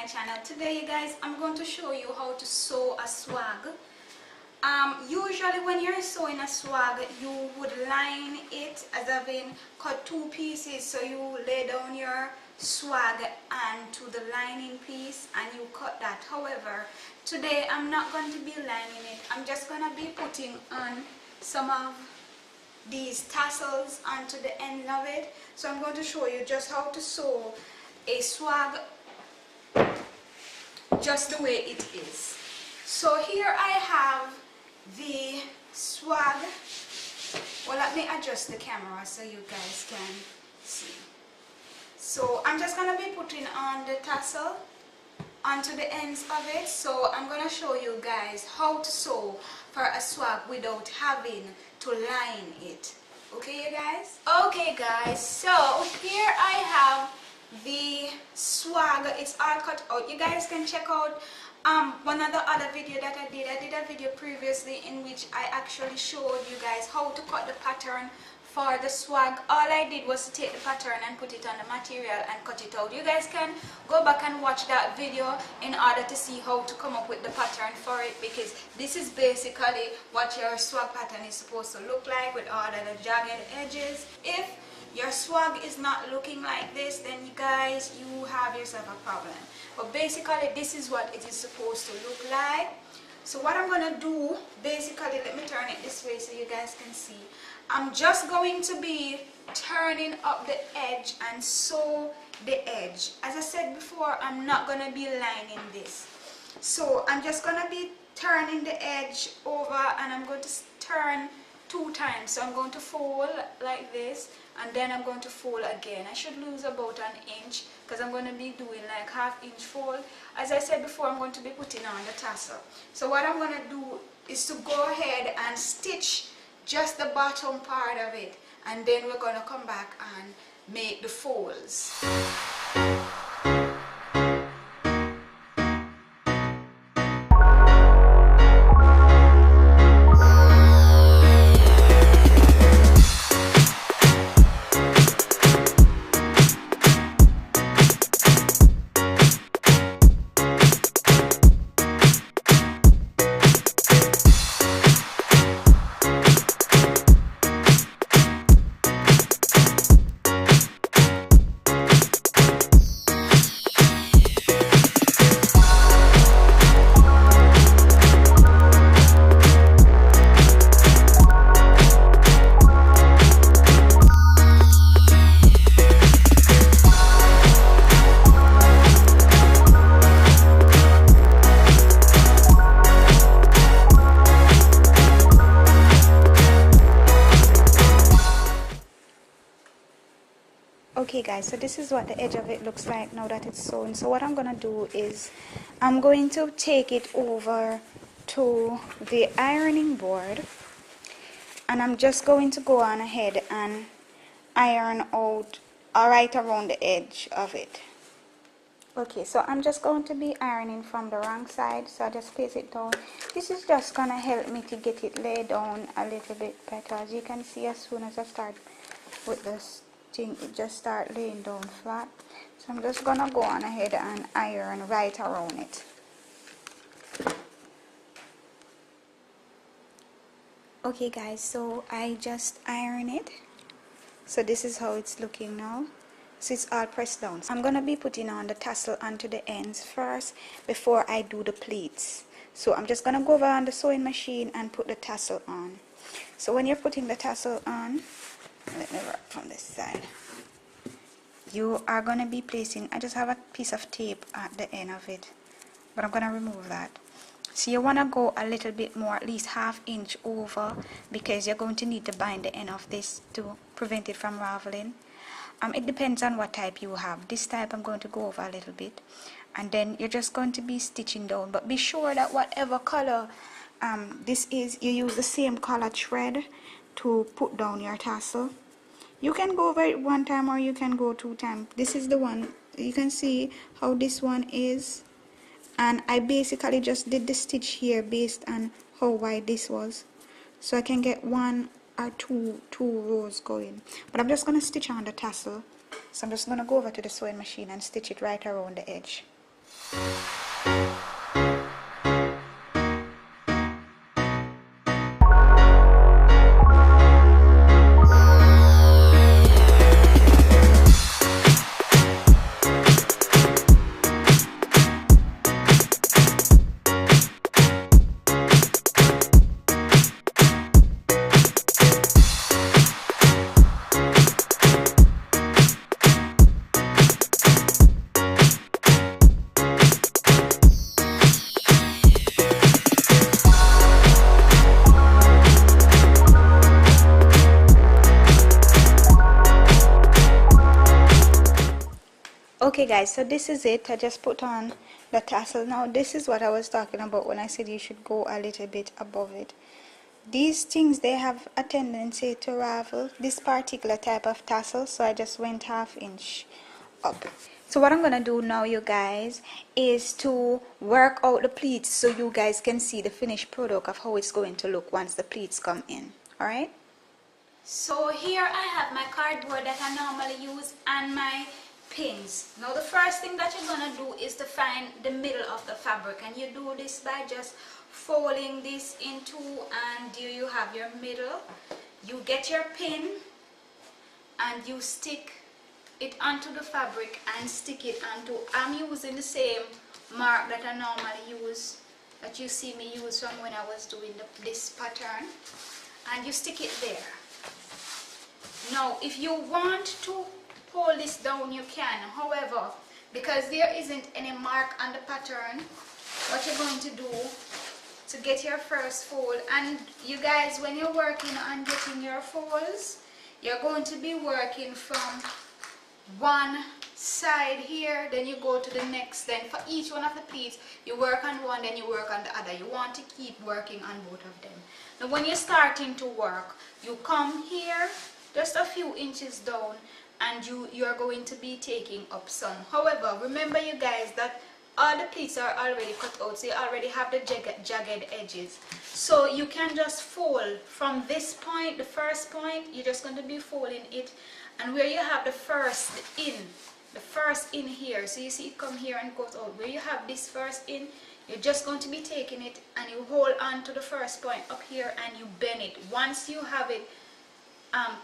my channel. Today you guys, I'm going to show you how to sew a swag. Usually when you're sewing a swag, you would line it as having cut two pieces. So you lay down your swag and to the lining piece and you cut that. However, today I'm not going to be lining it. I'm just going to be putting on some of these tassels onto the end of it. So I'm going to show you just how to sew a swag just the way it is. So here I have the swag. Well, let me adjust the camera so you guys can see. So I'm just going to be putting on the tassel onto the ends of it. So I'm going to show you guys how to sew for a swag without having to line it. Okay, you guys? Okay, guys, so here I have the swag. It's all cut out. You guys can check out one of the other video that I did a video previously in which I actually showed you guys how to cut the pattern for the swag. All I did was to take the pattern and put it on the material and cut it out. You guys can go back and watch that video in order to see how to come up with the pattern for it, because this is basically what your swag pattern is supposed to look like with all of the jagged edges. If your swag is not looking like this, then you guys, you have yourself a problem. But basically this is what it is supposed to look like. So what I'm gonna do, basically, let me turn it this way so you guys can see. I'm just going to be turning up the edge and sew the edge. As I said before, I'm not gonna be lining this. So I'm just gonna be turning the edge over and I'm going to turn 2 times. So I'm going to fold like this and then I'm going to fold again. I should lose about an inch because I'm going to be doing like half-inch fold. As I said before, I'm going to be putting on the tassel. So what I'm going to do is to go ahead and stitch just the bottom part of it, and then we're going to come back and make the folds. Okay guys, so this is what the edge of it looks like now that it's sewn. So what I'm going to do is I'm going to take it over to the ironing board and I'm just going to go on ahead and iron out right around the edge of it. Okay, so I'm just going to be ironing from the wrong side, so I just place it down. This is just going to help me to get it laid down a little bit better. As you can see, as soon as I start with this thing, it just start laying down flat. So I'm just gonna go on ahead and iron right around it. Okay guys, so I just iron it. So this is how it's looking now. So it's all pressed down. So I'm gonna be putting on the tassel onto the ends first before I do the pleats. So I'm just gonna go over on the sewing machine and put the tassel on. So when you're putting the tassel on, let me work from this side. You are going to be placing, I just have a piece of tape at the end of it, but I'm going to remove that. So you want to go a little bit more, at least half-inch over, because you're going to need to bind the end of this to prevent it from raveling. It depends on what type you have. This type I'm going to go over a little bit, and then you're just going to be stitching down. But be sure that whatever color this is, you use the same color thread to put down your tassel. You can go over it 1 time or you can go 2 times. This is the one. You can see how this one is, and I basically just did the stitch here based on how wide this was, so I can get 1 or 2 rows going. But I'm just going to stitch on the tassel, so I'm just going to go over to the sewing machine and stitch it right around the edge. Okay guys, so this is it. I just put on the tassel. Now this is what I was talking about when I said you should go a little bit above it. These things, they have a tendency to ravel, this particular type of tassel, so I just went ½ inch up. So what I'm gonna do now, you guys, is to work out the pleats so you guys can see the finished product of how it's going to look once the pleats come in. Alright? So here I have my cardboard that I normally use and my pins. Now the first thing that you're gonna do is to find the middle of the fabric, and you do this by just folding this in two, and here you have your middle. You get your pin and you stick it onto the fabric and stick it onto, I'm using the same mark that I normally use, that you see me use from when I was doing this pattern, and you stick it there. Now if you want to hold this down, you can. However, because there isn't any mark on the pattern, what you're going to do to get your first fold, and you guys, when you're working on getting your folds, you're going to be working from one side here, then you go to the next, then for each one of the pleats you work on one, then you work on the other. You want to keep working on both of them. Now when you're starting to work, you come here just a few inches down, and you're going to be taking up some. However, remember you guys that all the pleats are already cut out, so you already have the jagged edges, so you can just fold from this point, the first point. You're just going to be folding it, and where you have the first in here, so you see it come here and goes out, where you have this first in, you're just going to be taking it and you hold on to the first point up here and you bend it. Once you have it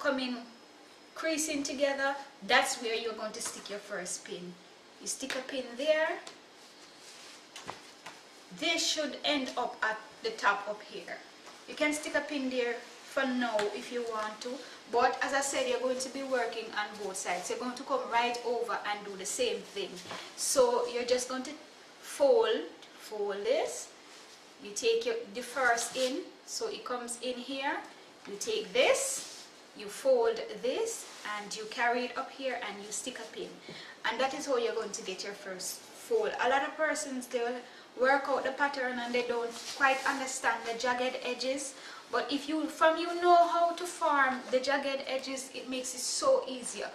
coming creasing together, that's where you're going to stick your first pin. You stick a pin there. This should end up at the top up here. You can stick a pin there for now if you want to, but as I said, you're going to be working on both sides. You're going to come right over and do the same thing. So you're just going to fold this. You take the first in, so it comes in here. You take this, you fold this, and you carry it up here and you stick a pin, and that is how you're going to get your first fold. A lot of persons, they'll work out the pattern and they don't quite understand the jagged edges, but if you know how to form the jagged edges, it makes it so easier.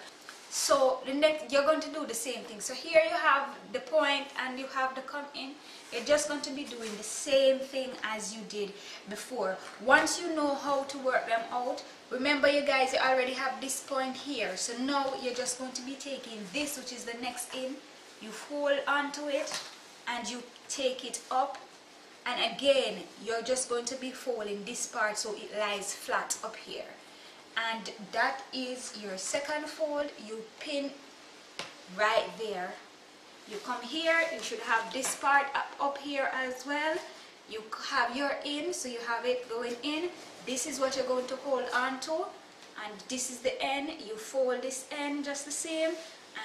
So the next, you're going to do the same thing. So here you have the point and you have the come in. You're just going to be doing the same thing as you did before. Once you know how to work them out, remember you guys, you already have this point here, so now you're just going to be taking this, which is the next in, you hold onto it and you take it up, and again you're just going to be folding this part so it lies flat up here, and that is your second fold. You pin right there. You come here, you should have this part up here as well. You have your in, so you have it going in. This is what you're going to hold on to, and this is the end. You fold this end just the same,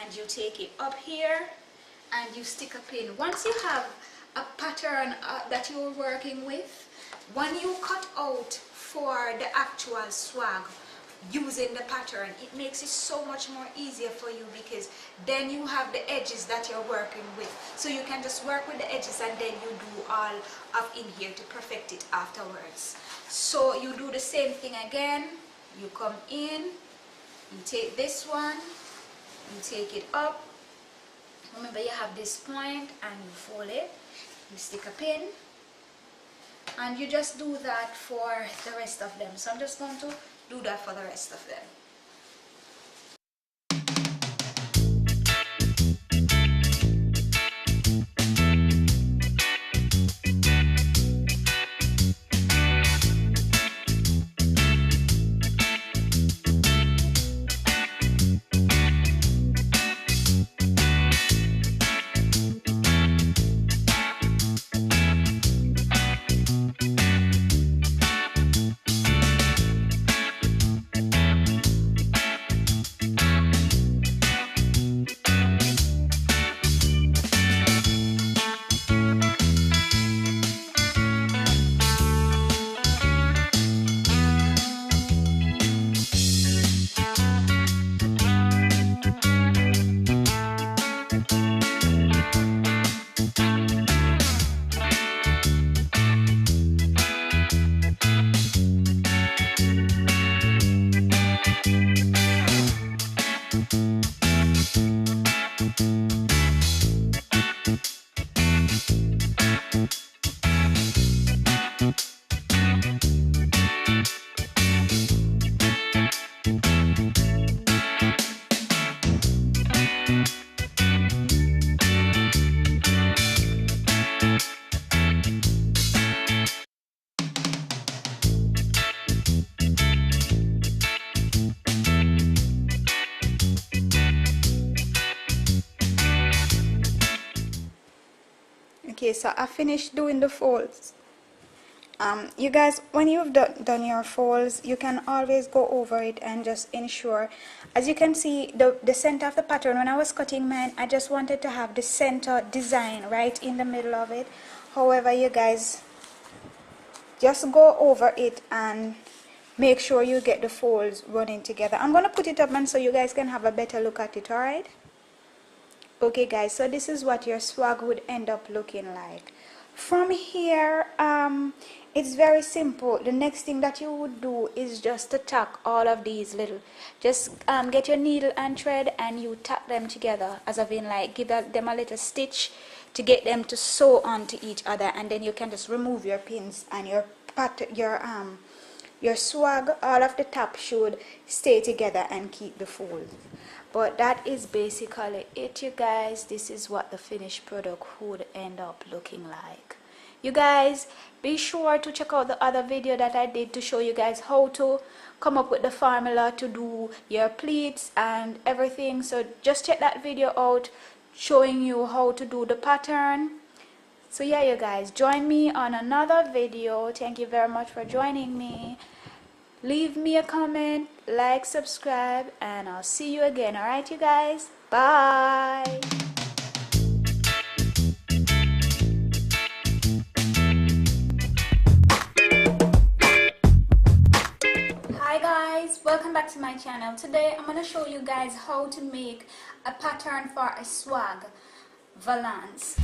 and you take it up here and you stick a pin. Once you have a pattern that you're working with, when you cut out for the actual swag using the pattern, it makes it so much more easier for you, because then you have the edges that you're working with, so you can just work with the edges and then you do all of in here to perfect it afterwards. So you do the same thing again. You come in, you take this one, you take it up. Remember you have this point and you fold it, you stick a pin, and you just do that for the rest of them. So I'm just going to do that for the rest of them. Okay, so I finished doing the folds. You guys, when you've done your folds, you can always go over it and just ensure. As you can see, the center of the pattern, when I was cutting mine, I just wanted to have the center design right in the middle of it. However, you guys, just go over it and make sure you get the folds running together. I'm going to put it up and so you guys can have a better look at it, alright? Okay guys, so this is what your swag would end up looking like. From here, it's very simple. The next thing that you would do is just to tack all of these little, just get your needle and thread and you tack them together, as I've been like, give them a little stitch to get them to sew onto each other, and then you can just remove your pins and your swag, all of the top should stay together and keep the folds. But that is basically it, you guys. This is what the finished product would end up looking like. You guys, be sure to check out the other video that I did to show you guys how to come up with the formula to do your pleats and everything. So just check that video out, showing you how to do the pattern. So yeah, you guys, join me on another video. Thank you very much for joining me. Leave me a comment, like, subscribe, and I'll see you again. Alright, you guys? Bye! Hi guys, welcome back to my channel. Today I'm going to show you guys how to make a pattern for a swag valance.